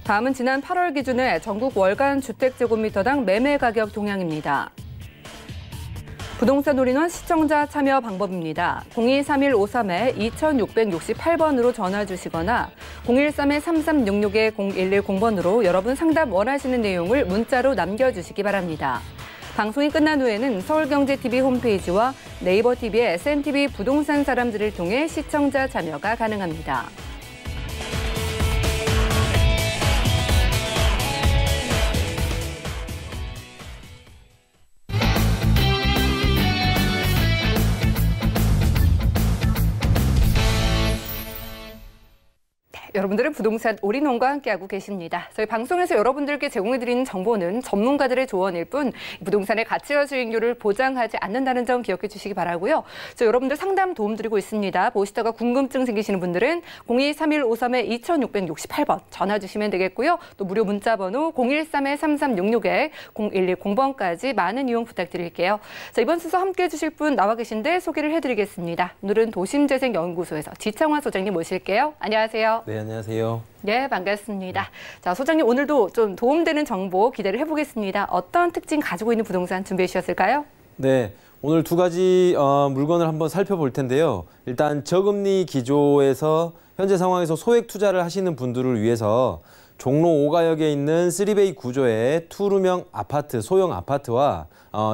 다음은 지난 8월 기준의 전국 월간 주택제곱미터당 매매 가격 동향입니다. 부동산 놀이원 시청자 참여 방법입니다. 023153-2668번으로 전화 주시거나 013-3366-0110번으로 여러분 상담 원하시는 내용을 문자로 남겨주시기 바랍니다. 방송이 끝난 후에는 서울경제TV 홈페이지와 네이버 TV의 SNTV 부동산 사람들을 통해 시청자 참여가 가능합니다. 여러분들은 부동산 올인원과 함께하고 계십니다. 저희 방송에서 여러분들께 제공해드리는 정보는 전문가들의 조언일 뿐 부동산의 가치와 수익률을 보장하지 않는다는 점 기억해 주시기 바라고요. 여러분들 상담 도움 드리고 있습니다. 보시다가 궁금증 생기시는 분들은 023153-2668번 전화 주시면 되겠고요. 또 무료 문자 번호 013-3366에 0110번까지 많은 이용 부탁드릴게요. 이번 순서 함께해 주실 분 나와 계신데 소개를 해드리겠습니다. 오늘은 도심재생연구소에서 지창환 소장님 모실게요. 안녕하세요. 네, 안녕하세요. 네, 반갑습니다. 자, 소장님 오늘도 좀 도움되는 정보 기대를 해보겠습니다. 어떤 특징 가지고 있는 부동산 준비해 주셨을까요? 네, 오늘 두 가지 물건을 한번 살펴볼 텐데요. 일단 저금리 기조에서 현재 상황에서 소액 투자를 하시는 분들을 위해서 종로 5가역에 있는 3베이 구조의 투룸형 아파트, 소형 아파트와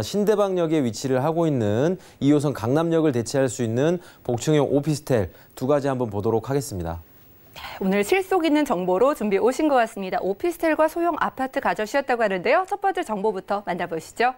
신대방역에 위치를 하고 있는 2호선 강남역을 대체할 수 있는 복층형 오피스텔 두 가지 한번 보도록 하겠습니다. 오늘 실속 있는 정보로 준비해 오신 것 같습니다. 오피스텔과 소형 아파트 가져주셨다고 하는데요. 첫 번째 정보부터 만나보시죠.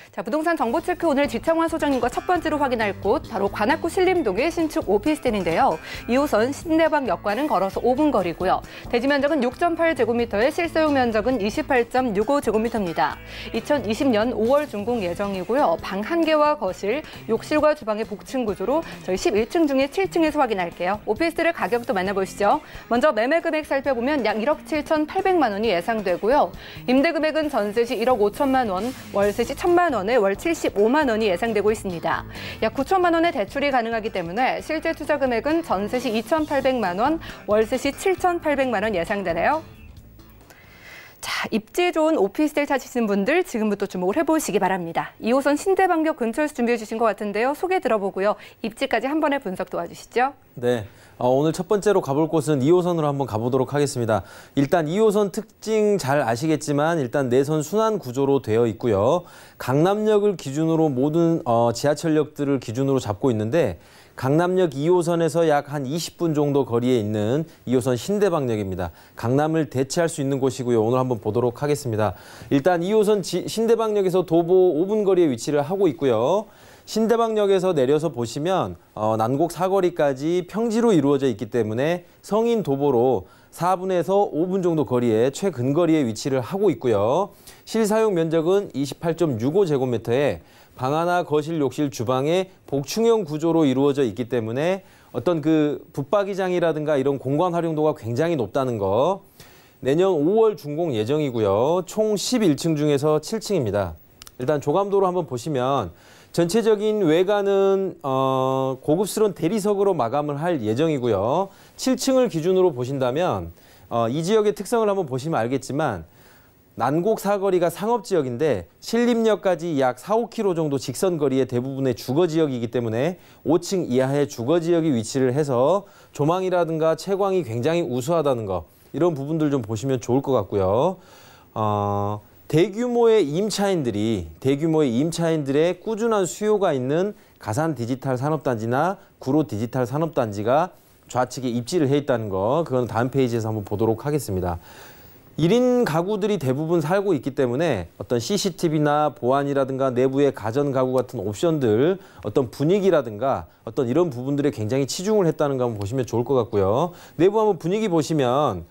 자, 부동산 정보 체크 오늘 지창환 소장님과 첫 번째로 확인할 곳 바로 관악구 신림동의 신축 오피스텔인데요. 2호선 신대방역과는 걸어서 5분 거리고요. 대지 면적은 6.8제곱미터에 실소유 면적은 28.65제곱미터입니다. 2020년 5월 준공 예정이고요. 방 1개와 거실, 욕실과 주방의 복층 구조로 저희 11층 중에 7층에서 확인할게요. 오피스텔의 가격도 만나보시죠. 먼저 매매 금액 살펴보면 약 1억 7,800만 원이 예상되고요. 임대 금액은 전세 시 1억 5천만 원, 월세 시 1,000만 원에 월 75만 원이 예상되고 있습니다. 약 9천만 원의 대출이 가능하기 때문에 실제 투자 금액은 전세 시 2,800만 원, 월세 시 7,800만 원 예상되네요. 자, 입지 좋은 오피스텔 찾으시는 분들 지금부터 주목을 해보시기 바랍니다. 2호선 신대방역 근처에서 준비해 주신 것 같은데요. 소개 들어보고요. 입지까지 한 번에 분석 도와주시죠. 네, 오늘 첫 번째로 가볼 곳은 2호선으로 한번 가보도록 하겠습니다. 일단 2호선 특징 잘 아시겠지만 일단 내선 순환 구조로 되어 있고요. 강남역을 기준으로 모든 지하철역들을 기준으로 잡고 있는데 강남역 2호선에서 약 한 20분 정도 거리에 있는 2호선 신대방역입니다. 강남을 대체할 수 있는 곳이고요. 오늘 한번 보도록 하겠습니다. 일단 2호선 신대방역에서 도보 5분 거리에 위치를 하고 있고요. 신대방역에서 내려서 보시면 난곡 사거리까지 평지로 이루어져 있기 때문에 성인 도보로 4분에서 5분 정도 거리에 최근거리에 위치를 하고 있고요. 실사용 면적은 28.65제곱미터에 방 하나, 거실, 욕실, 주방의 복층형 구조로 이루어져 있기 때문에 어떤 그 붙박이장이라든가 이런 공간 활용도가 굉장히 높다는 거. 내년 5월 준공 예정이고요. 총 11층 중에서 7층입니다. 일단 조감도로 한번 보시면 전체적인 외관은 고급스러운 대리석으로 마감을 할 예정이고요. 7층을 기준으로 보신다면 이 지역의 특성을 한번 보시면 알겠지만 난곡 사거리가 상업지역인데 신림역까지 약 4-5km 정도 직선거리의 대부분의 주거지역이기 때문에 5층 이하의 주거지역이 위치를 해서 조망이라든가 채광이 굉장히 우수하다는 거 이런 부분들 좀 보시면 좋을 것 같고요. 대규모의 임차인들의 꾸준한 수요가 있는 가산 디지털 산업단지나 구로 디지털 산업단지가 좌측에 입지를 해 있다는 거 그건 다음 페이지에서 한번 보도록 하겠습니다. 1인 가구들이 대부분 살고 있기 때문에 어떤 CCTV나 보안이라든가 내부의 가전 가구 같은 옵션들 어떤 분위기라든가 어떤 이런 부분들에 굉장히 치중을 했다는 거 한번 보시면 좋을 것 같고요. 내부 한번 분위기 보시면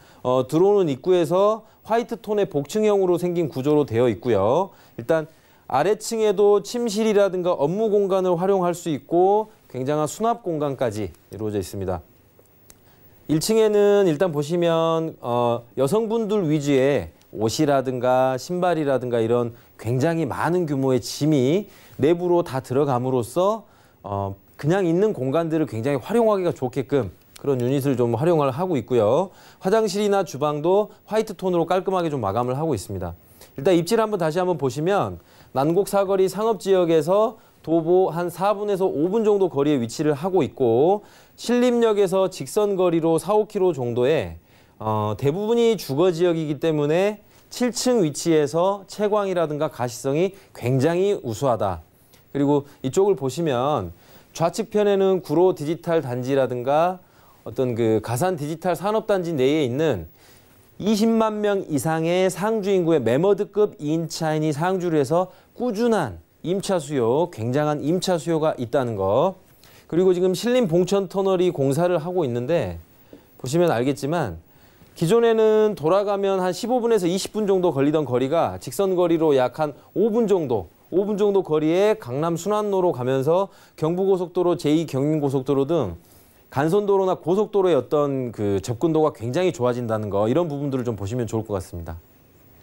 들어오는 입구에서 화이트 톤의 복층형으로 생긴 구조로 되어 있고요. 일단 아래층에도 침실이라든가 업무 공간을 활용할 수 있고 굉장한 수납 공간까지 이루어져 있습니다. 1층에는 일단 보시면 여성분들 위주의 옷이라든가 신발이라든가 이런 굉장히 많은 규모의 짐이 내부로 다 들어감으로써 그냥 있는 공간들을 굉장히 활용하기가 좋게끔 그런 유닛을 좀 활용을 하고 있고요. 화장실이나 주방도 화이트 톤으로 깔끔하게 좀 마감을 하고 있습니다. 일단 입지를 한번 다시 한번 보시면 난곡 사거리 상업지역에서 도보 한 4분에서 5분 정도 거리에 위치를 하고 있고 신림역에서 직선거리로 4-5km 정도의 대부분이 주거지역이기 때문에 7층 위치에서 채광이라든가 가시성이 굉장히 우수하다. 그리고 이쪽을 보시면 좌측편에는 구로 디지털 단지라든가 어떤 그 가산 디지털 산업단지 내에 있는 20만 명 이상의 상주 인구의 매머드급 2인차인이 상주를 해서 꾸준한 임차 수요, 굉장한 임차 수요가 있다는 거. 그리고 지금 신림 봉천 터널이 공사를 하고 있는데 보시면 알겠지만 기존에는 돌아가면 한 15분에서 20분 정도 걸리던 거리가 직선 거리로 약 한 5분 정도 거리에 강남 순환로로 가면서 경부고속도로, 제2경인고속도로 등 간선도로나 고속도로의 어떤 그 접근도가 굉장히 좋아진다는 거, 이런 부분들을 좀 보시면 좋을 것 같습니다.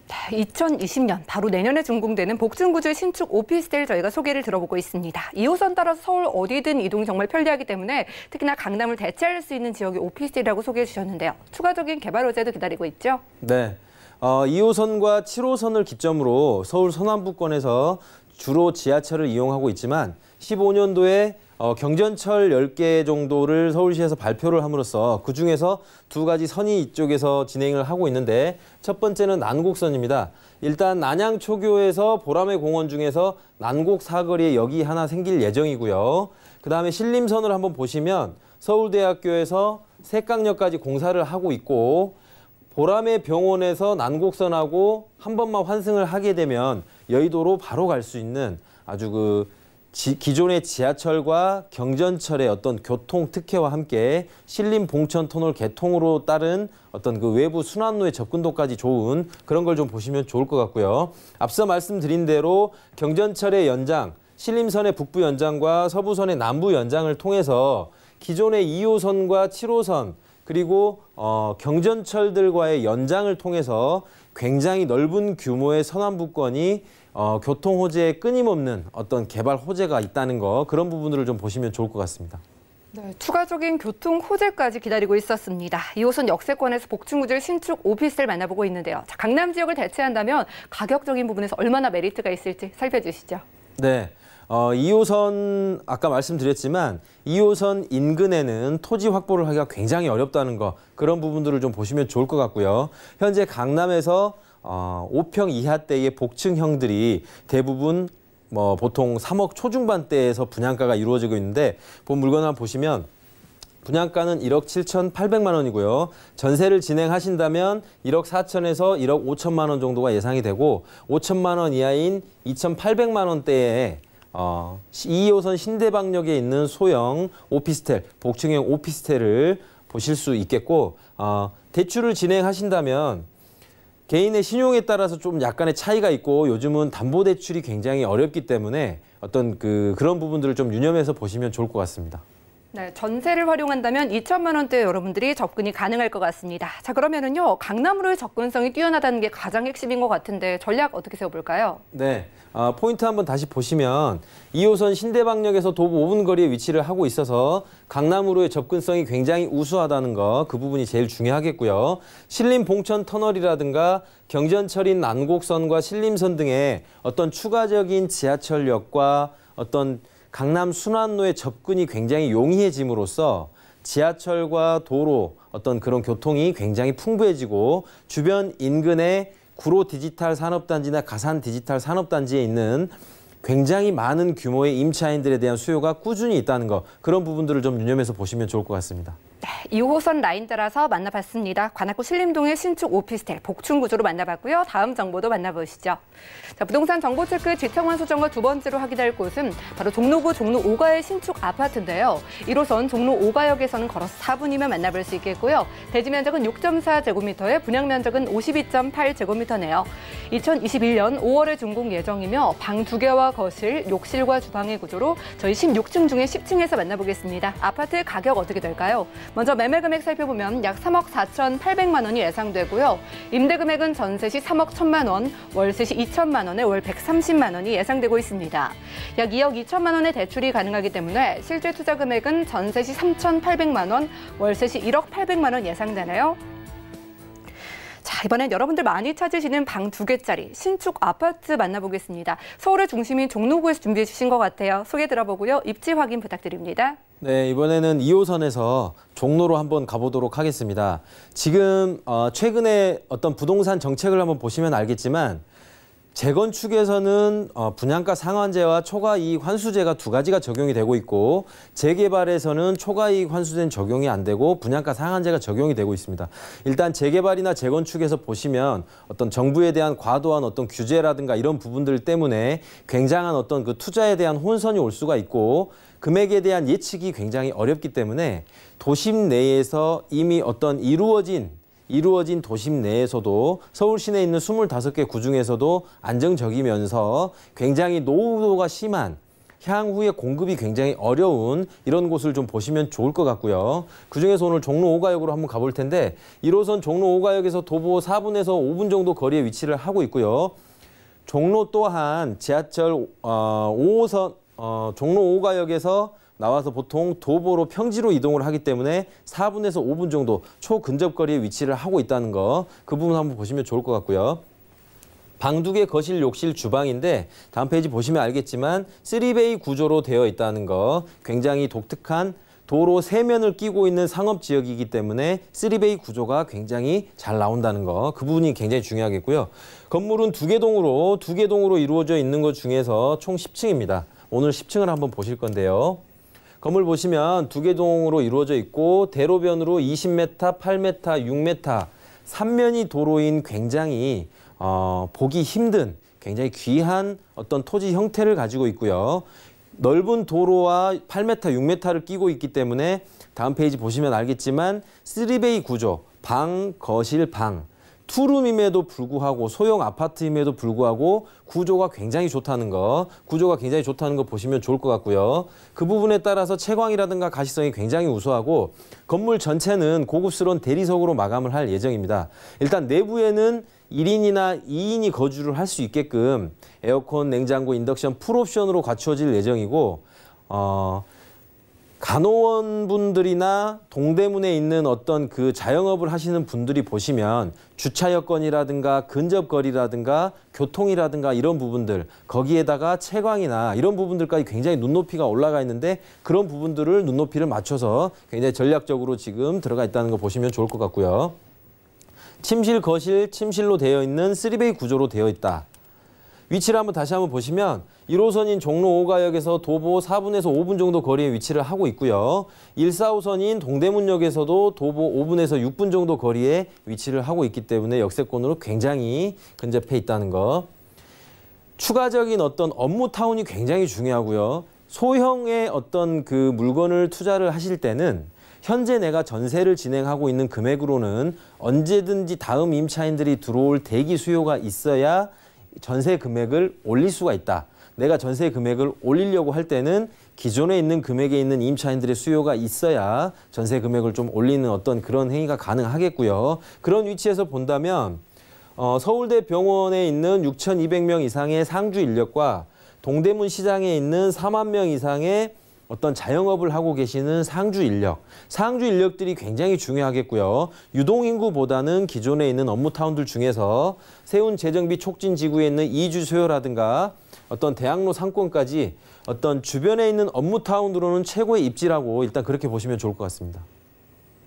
2020년 바로 내년에 준공되는 복층구조의 신축 오피스텔 저희가 소개를 들어보고 있습니다. 2호선 따라서 서울 어디든 이동이 정말 편리하기 때문에 특히나 강남을 대체할 수 있는 지역이 오피스텔이라고 소개해 주셨는데요. 추가적인 개발 호재도 기다리고 있죠? 네. 2호선과 7호선을 기점으로 서울 서남부권에서 주로 지하철을 이용하고 있지만 15년도에 경전철 10개 정도를 서울시에서 발표를 함으로써 그중에서 두 가지 선이 이쪽에서 진행을 하고 있는데, 첫 번째는 난곡선입니다. 일단 난양초교에서 보라매 공원 중에서 난곡 사거리에 역이 하나 생길 예정이고요. 그다음에 신림선을 한번 보시면 서울대학교에서 색강역까지 공사를 하고 있고, 보라매 병원에서 난곡선하고 한 번만 환승을 하게 되면 여의도로 바로 갈 수 있는 아주 기존의 지하철과 경전철의 어떤 교통 특혜와 함께 신림 봉천 터널 개통으로 따른 어떤 그 외부 순환로의 접근도까지 좋은 그런 걸 좀 보시면 좋을 것 같고요. 앞서 말씀드린 대로 경전철의 연장, 신림선의 북부 연장과 서부선의 남부 연장을 통해서 기존의 2호선과 7호선 그리고 경전철들과의 연장을 통해서 굉장히 넓은 규모의 서남부권이 교통 호재에 끊임없는 어떤 개발 호재가 있다는 거, 그런 부분들을 좀 보시면 좋을 것 같습니다. 네, 추가적인 교통 호재까지 기다리고 있었습니다. 2호선 역세권에서 복층구조의 신축 오피스텔 만나보고 있는데요. 자, 강남 지역을 대체한다면 가격적인 부분에서 얼마나 메리트가 있을지 살펴주시죠. 네. 2호선 아까 말씀드렸지만 2호선 인근에는 토지 확보를 하기가 굉장히 어렵다는 거, 그런 부분들을 좀 보시면 좋을 것 같고요. 현재 강남에서 5평 이하대의 복층형들이 대부분 보통 3억 초중반대에서 분양가가 이루어지고 있는데, 본 물건 한번 보시면 분양가는 1억 7,800만 원이고요. 전세를 진행하신다면 1억 4천에서 1억 5천만 원 정도가 예상이 되고, 5천만 원 이하인 2,800만 원대에 2호선 신대방역에 있는 소형 오피스텔, 복층형 오피스텔을 보실 수 있겠고, 대출을 진행하신다면 개인의 신용에 따라서 좀 약간의 차이가 있고, 요즘은 담보대출이 굉장히 어렵기 때문에 어떤 그런 부분들을 좀 유념해서 보시면 좋을 것 같습니다. 네, 전세를 활용한다면 2천만 원대에 여러분들이 접근이 가능할 것 같습니다. 자, 그러면은요, 강남으로의 접근성이 뛰어나다는 게 가장 핵심인 것 같은데 전략 어떻게 세워볼까요? 네, 포인트 한번 다시 보시면 2호선 신대방역에서 도보 5분 거리에 위치를 하고 있어서 강남으로의 접근성이 굉장히 우수하다는 거, 그 부분이 제일 중요하겠고요. 신림 봉천 터널이라든가 경전철인 난곡선과 신림선 등의 어떤 추가적인 지하철역과 어떤 강남 순환로의 접근이 굉장히 용이해짐으로써 지하철과 도로 어떤 그런 교통이 굉장히 풍부해지고, 주변 인근의 구로 디지털 산업단지나 가산 디지털 산업단지에 있는 굉장히 많은 규모의 임차인들에 대한 수요가 꾸준히 있다는 거, 그런 부분들을 좀 유념해서 보시면 좋을 것 같습니다. 네, 2호선 라인 따라서 만나봤습니다. 관악구 신림동의 신축 오피스텔 복층 구조로 만나봤고요. 다음 정보도 만나보시죠. 자, 부동산 정보 체크 지청원 수정과 두 번째로 확인할 곳은 바로 종로구 종로 5가의 신축 아파트인데요. 1호선 종로 5가역에서는 걸어서 4분이면 만나볼 수 있겠고요. 대지 면적은 6.4제곱미터에 분양 면적은 52.8제곱미터네요. 2021년 5월에 준공 예정이며 방 2개와 거실, 욕실과 주방의 구조로 저희 16층 중에 10층에서 만나보겠습니다. 아파트의 가격 어떻게 될까요? 먼저 매매 금액 살펴보면 약 3억 4,800만 원이 예상되고요. 임대 금액은 전세 시 3억 1천만 원, 월세 시 2천만 원에 월 130만 원이 예상되고 있습니다. 약 2억 2천만 원의 대출이 가능하기 때문에 실제 투자 금액은 전세 시 3,800만 원, 월세 시 1억 800만 원 예상되네요. 자, 이번엔 여러분들 많이 찾으시는 방 2개짜리 신축 아파트 만나보겠습니다. 서울의 중심인 종로구에서 준비해 주신 것 같아요. 소개 들어보고요. 입지 확인 부탁드립니다. 네, 이번에는 2호선에서 종로로 한번 가보도록 하겠습니다. 지금 최근에 어떤 부동산 정책을 한번 보시면 알겠지만, 재건축에서는 분양가 상한제와 초과이익 환수제가 두 가지가 적용이 되고 있고, 재개발에서는 초과이익 환수제는 적용이 안 되고 분양가 상한제가 적용이 되고 있습니다. 일단 재개발이나 재건축에서 보시면 어떤 정부에 대한 과도한 어떤 규제라든가 이런 부분들 때문에 굉장한 어떤 그 투자에 대한 혼선이 올 수가 있고, 금액에 대한 예측이 굉장히 어렵기 때문에 도심 내에서 이미 어떤 이루어진 이루어진 도심 내에서도 서울 시내에 있는 25개 구 중에서도 안정적이면서 굉장히 노후도가 심한 향후에 공급이 굉장히 어려운 이런 곳을 좀 보시면 좋을 것 같고요. 그중에서 오늘 종로 5가역으로 한번 가볼 텐데 1호선 종로 5가역에서 도보 4분에서 5분 정도 거리에 위치를 하고 있고요. 종로 또한 지하철 5호선 종로 5가역에서 나와서 보통 도보로 평지로 이동을 하기 때문에 4분에서 5분 정도 초근접 거리에 위치를 하고 있다는 거, 그 부분 한번 보시면 좋을 것 같고요. 방 2개, 거실, 욕실, 주방인데 다음 페이지 보시면 알겠지만 3베이 구조로 되어 있다는 거, 굉장히 독특한 도로 3면을 끼고 있는 상업지역이기 때문에 3베이 구조가 굉장히 잘 나온다는 거, 그 부분이 굉장히 중요하겠고요. 건물은 2개 동으로 이루어져 있는 것 중에서 총 10층입니다. 오늘 10층을 한번 보실 건데요. 건물 보시면 2개 동으로 이루어져 있고 대로변으로 20m, 8m, 6m 3면이 도로인 굉장히 보기 힘든 굉장히 귀한 어떤 토지 형태를 가지고 있고요. 넓은 도로와 8m, 6m를 끼고 있기 때문에 다음 페이지 보시면 알겠지만 3베이 구조, 방, 거실, 방, 투룸임에도 불구하고 소형 아파트임에도 불구하고 구조가 굉장히 좋다는 거, 보시면 좋을 것 같고요. 그 부분에 따라서 채광이라든가 가시성이 굉장히 우수하고 건물 전체는 고급스러운 대리석으로 마감을 할 예정입니다. 일단 내부에는 1인이나 2인이 거주를 할 수 있게끔 에어컨, 냉장고, 인덕션 풀옵션으로 갖추어질 예정이고 간호원분들이나 동대문에 있는 어떤 그 자영업을 하시는 분들이 보시면 주차 여건이라든가 근접거리라든가 교통이라든가 이런 부분들, 거기에다가 채광이나 이런 부분들까지 굉장히 눈높이가 올라가 있는데 그런 부분들을 눈높이를 맞춰서 굉장히 전략적으로 지금 들어가 있다는 거 보시면 좋을 것 같고요. 침실, 거실, 침실로 되어 있는 3베이 구조로 되어 있다. 위치를 다시 한번 보시면 1호선인 종로 5가역에서 도보 4분에서 5분 정도 거리에 위치를 하고 있고요. 145선인 동대문역에서도 도보 5분에서 6분 정도 거리에 위치를 하고 있기 때문에 역세권으로 굉장히 근접해 있다는 거. 추가적인 어떤 업무 타운이 굉장히 중요하고요. 소형의 어떤 그 물건을 투자를 하실 때는 현재 내가 전세를 진행하고 있는 금액으로는 언제든지 다음 임차인들이 들어올 대기 수요가 있어야 전세 금액을 올릴 수가 있다. 내가 전세 금액을 올리려고 할 때는 기존에 있는 금액에 있는 임차인들의 수요가 있어야 전세 금액을 좀 올리는 어떤 그런 행위가 가능하겠고요. 그런 위치에서 본다면 서울대 병원에 있는 6,200명 이상의 상주 인력과 동대문 시장에 있는 4만 명 이상의 어떤 자영업을 하고 계시는 상주 인력들이 굉장히 중요하겠고요. 유동인구보다는 기존에 있는 업무타운들 중에서 세운 재정비 촉진 지구에 있는 이주 수요라든가 어떤 대학로 상권까지 어떤 주변에 있는 업무타운으로는 최고의 입지라고 일단 그렇게 보시면 좋을 것 같습니다.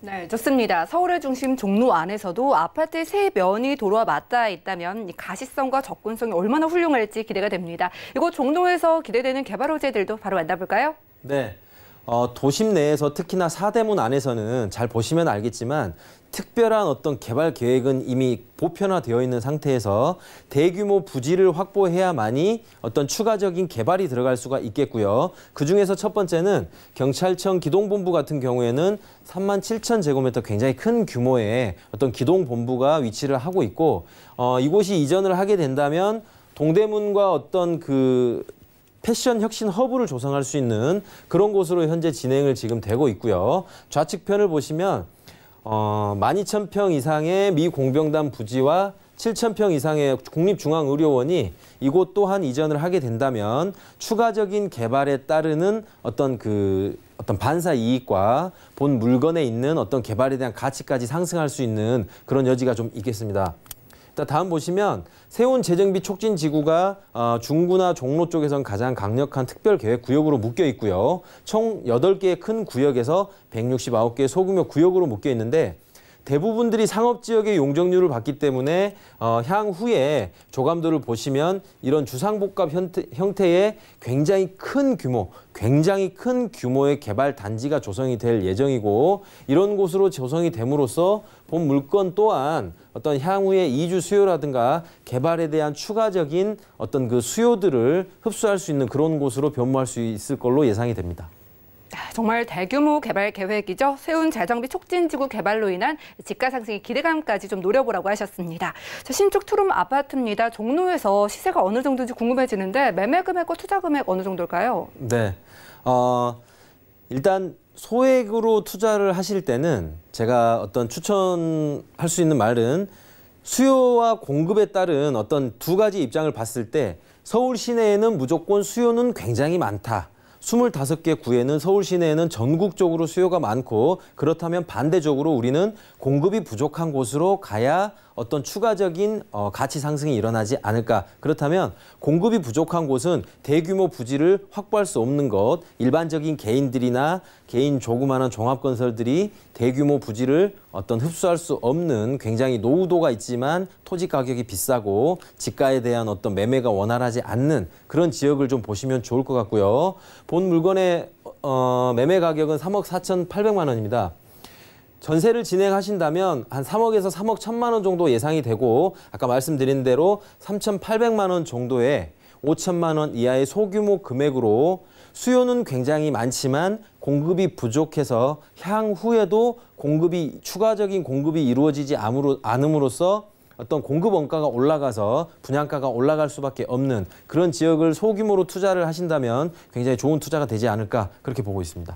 네, 좋습니다. 서울의 중심 종로 안에서도 아파트의 세 면이 도로와 맞닿아 있다면 가시성과 접근성이 얼마나 훌륭할지 기대가 됩니다. 이곳 종로에서 기대되는 개발 호재들도 바로 만나볼까요? 네, 도심 내에서 특히나 사대문 안에서는 잘 보시면 알겠지만 특별한 어떤 개발 계획은 이미 보편화되어 있는 상태에서 대규모 부지를 확보해야만이 어떤 추가적인 개발이 들어갈 수가 있겠고요. 그중에서 첫 번째는 경찰청 기동본부 같은 경우에는 37,000제곱미터 굉장히 큰 규모의 어떤 기동본부가 위치를 하고 있고 이곳이 이전을 하게 된다면 동대문과 어떤 그 패션 혁신 허브를 조성할 수 있는 그런 곳으로 현재 진행을 지금 되고 있고요. 좌측편을 보시면 12,000평 이상의 미 공병단 부지와 7,000평 이상의 국립중앙의료원이 이곳 또한 이전을 하게 된다면 추가적인 개발에 따르는 어떤 반사 이익과 본 물건에 있는 어떤 개발에 대한 가치까지 상승할 수 있는 그런 여지가 좀 있겠습니다. 다음 보시면 세운 재정비 촉진 지구가 중구나 종로 쪽에선 가장 강력한 특별계획구역으로 묶여 있고요. 총 8개의 큰 구역에서 169개의 소규모 구역으로 묶여 있는데 대부분들이 상업지역의 용적률을 받기 때문에 향후에 조감도를 보시면 이런 주상복합 형태의 굉장히 큰 규모의 개발 단지가 조성이 될 예정이고 이런 곳으로 조성이 됨으로써 본 물건 또한 어떤 향후의 이주 수요라든가 개발에 대한 추가적인 어떤 그 수요들을 흡수할 수 있는 그런 곳으로 변모할 수 있을 걸로 예상이 됩니다. 정말 대규모 개발 계획이죠. 세운 재정비 촉진지구 개발로 인한 집가 상승의 기대감까지 좀 노려보라고 하셨습니다. 자, 신축 투룸 아파트입니다. 종로에서 시세가 어느 정도인지 궁금해지는데 매매 금액과 투자 금액 어느 정도일까요? 네, 일단 소액으로 투자를 하실 때는 제가 어떤 추천할 수 있는 말은 수요와 공급에 따른 어떤 두 가지 입장을 봤을 때 서울 시내에는 무조건 수요는 굉장히 많다. 25개 구에는 서울 시내에는 전국적으로 수요가 많고 그렇다면 반대적으로 우리는 공급이 부족한 곳으로 가야 어떤 추가적인 가치 상승이 일어나지 않을까. 그렇다면 공급이 부족한 곳은 대규모 부지를 확보할 수 없는 것, 일반적인 개인들이나 개인 조그마한 종합건설들이 대규모 부지를 어떤 흡수할 수 없는 굉장히 노후도가 있지만 토지 가격이 비싸고 지가에 대한 어떤 매매가 원활하지 않는 그런 지역을 좀 보시면 좋을 것 같고요. 본 물건의 매매 가격은 3억 4,800만 원입니다. 전세를 진행하신다면 한 3억에서 3억 1천만 원 정도 예상이 되고 아까 말씀드린 대로 3,800만 원 정도의 5천만 원 이하의 소규모 금액으로 수요는 굉장히 많지만 공급이 부족해서 향후에도 추가적인 공급이 이루어지지 않음으로써 어떤 공급 원가가 올라가서 분양가가 올라갈 수밖에 없는 그런 지역을 소규모로 투자를 하신다면 굉장히 좋은 투자가 되지 않을까 그렇게 보고 있습니다.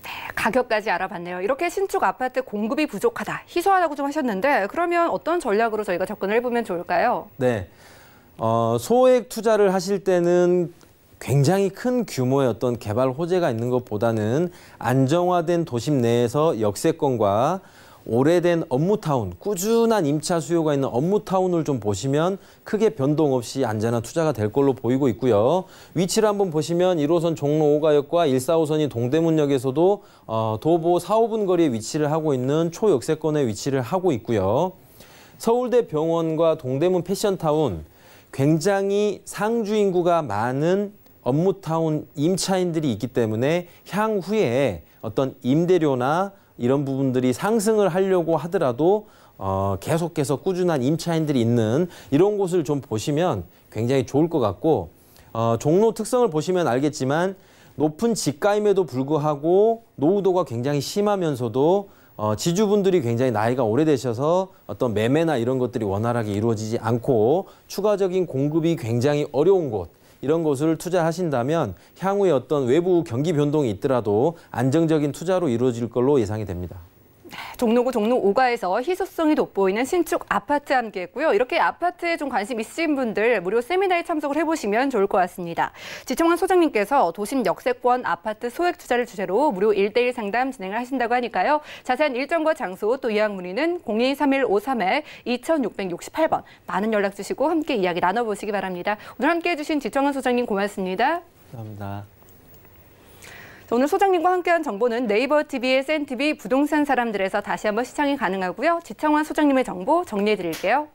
네, 가격까지 알아봤네요. 이렇게 신축 아파트 공급이 부족하다, 희소하다고 좀 하셨는데 그러면 어떤 전략으로 저희가 접근을 해보면 좋을까요? 네, 소액 투자를 하실 때는 굉장히 큰 규모의 어떤 개발 호재가 있는 것보다는 안정화된 도심 내에서 역세권과 오래된 업무타운, 꾸준한 임차 수요가 있는 업무타운을 좀 보시면 크게 변동 없이 안전한 투자가 될 걸로 보이고 있고요. 위치를 한번 보시면 1호선 종로 5가역과 145선이 동대문역에서도 도보 4, 5분 거리에 위치를 하고 있는 초역세권에 위치를 하고 있고요. 서울대 병원과 동대문 패션타운, 굉장히 상주 인구가 많은 업무타운 임차인들이 있기 때문에 향후에 어떤 임대료나 이런 부분들이 상승을 하려고 하더라도 계속해서 꾸준한 임차인들이 있는 이런 곳을 좀 보시면 굉장히 좋을 것 같고 종로 특성을 보시면 알겠지만 높은 지가임에도 불구하고 노후도가 굉장히 심하면서도 지주분들이 굉장히 나이가 오래되셔서 어떤 매매나 이런 것들이 원활하게 이루어지지 않고 추가적인 공급이 굉장히 어려운 곳 이런 곳을 투자하신다면 향후에 어떤 외부 경기 변동이 있더라도 안정적인 투자로 이루어질 걸로 예상이 됩니다. 종로구 종로 5가에서 희소성이 돋보이는 신축 아파트 함께했고요. 이렇게 아파트에 좀 관심 있으신 분들 무료 세미나에 참석을 해보시면 좋을 것 같습니다. 지청환 소장님께서 도심 역세권 아파트 소액 투자를 주제로 무료 1:1 상담 진행을 하신다고 하니까요. 자세한 일정과 장소 또 예약 문의는 023153-2668번 많은 연락 주시고 함께 이야기 나눠보시기 바랍니다. 오늘 함께해 주신 지청환 소장님 고맙습니다. 감사합니다. 오늘 소장님과 함께한 정보는 네이버 TV의 센TV 부동산 사람들에서 다시 한번 시청이 가능하고요. 지청환 소장님의 정보 정리해드릴게요.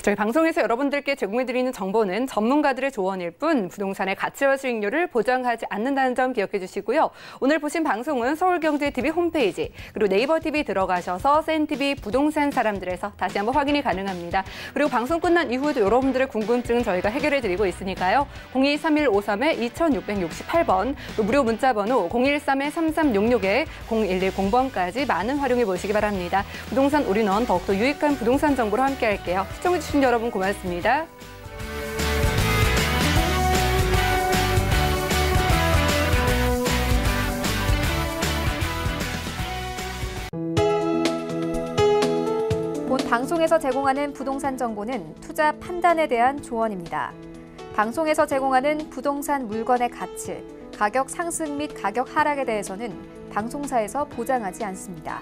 저희 방송에서 여러분들께 제공해드리는 정보는 전문가들의 조언일 뿐 부동산의 가치와 수익률을 보장하지 않는다는 점 기억해 주시고요. 오늘 보신 방송은 서울경제TV 홈페이지 그리고 네이버TV 들어가셔서 센TV 부동산 사람들에서 다시 한번 확인이 가능합니다. 그리고 방송 끝난 이후에도 여러분들의 궁금증 저희가 해결해드리고 있으니까요. 023153-2668번 또 무료 문자번호 013-3366-0110번까지 많은 활용해 보시기 바랍니다. 부동산 올인원 더욱더 유익한 부동산 정보로 함께할게요. 시청해주신 여러분 고맙습니다. 방송에서 제공하는 부동산 정보는 투자 판단에 대한 조언입니다. 방송에서 제공하는 부동산 물건의 가치, 가격 상승 및 가격 하락에 대해서는 방송사에서 보장하지 않습니다.